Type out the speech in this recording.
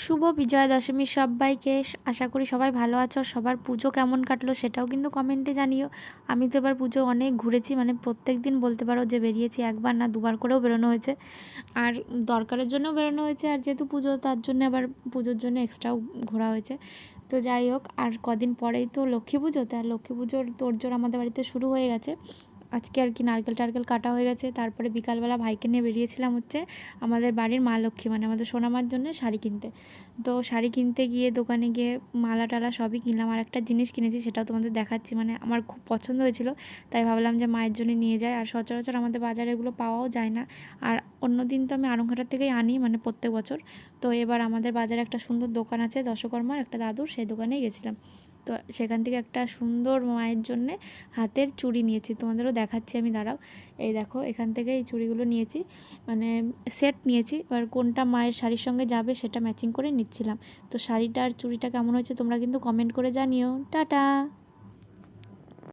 শুভ বিজয়া দশমী সব্বাইকে। আশা করি সবাই ভালো আছো। আর সবার পুজো কেমন কাটলো সেটাও কিন্তু কমেন্টে জানিও। আমি তো এবার পুজো অনেক ঘুরেছি, মানে প্রত্যেকদিন বলতে পারো যে বেরিয়েছি, একবার না দুবার করেও বেরোনো হয়েছে। আর দরকারের জন্যও বেরোনো হয়েছে, আর যেহেতু পুজো তার জন্য আবার পুজোর জন্য এক্সট্রাও ঘোরা হয়েছে। তো যাই হোক, আর কদিন পরেই তো লক্ষ্মী পুজো, তার লক্ষ্মী পুজোর তোড়জোড় আমাদের বাড়িতে শুরু হয়ে গেছে। আজকে আর কি নারকেল টারকেল কাটা হয়ে গেছে। তারপরে বিকালবেলা ভাইকে নিয়ে বেরিয়েছিলাম হচ্ছে আমাদের বাড়ির মা লক্ষ্মী, মানে আমাদের সোনামার জন্য শাড়ি কিনতে। তো শাড়ি কিনতে গিয়ে দোকানে গিয়ে মালা টালা সবই কিনলাম। আর একটা জিনিস কিনেছি, সেটাও তোমাদের দেখাচ্ছি, মানে আমার খুব পছন্দ হয়েছিল, তাই ভাবলাম যে মায়ের জন্য নিয়ে যাই। আর সচরাচর আমাদের বাজারে এগুলো পাওয়াও যায় না। আর অন্য দিন তো আমি আড়ংঘাটার থেকেই আনি, মানে প্রত্যেক বছর। তো এবার আমাদের বাজারে একটা সুন্দর দোকান আছে দশকর্মার, একটা দাদুর, সেই দোকানেই গেছিলাম। তো সেখান থেকে একটা সুন্দর মায়ের জন্যে হাতের চুড়ি নিয়েছি, তোমাদেরও দেখাচ্ছি আমি, দাঁড়াও। এই দেখো, এখান থেকে এই চুড়িগুলো নিয়েছি, মানে সেট নিয়েছি। এবার কোনটা মায়ের শাড়ির সঙ্গে যাবে সেটা ম্যাচিং করে নিচ্ছিলাম। তো শাড়িটা আর চুড়িটা কেমন হয়েছে তোমরা কিন্তু কমেন্ট করে জানিও। টাটা।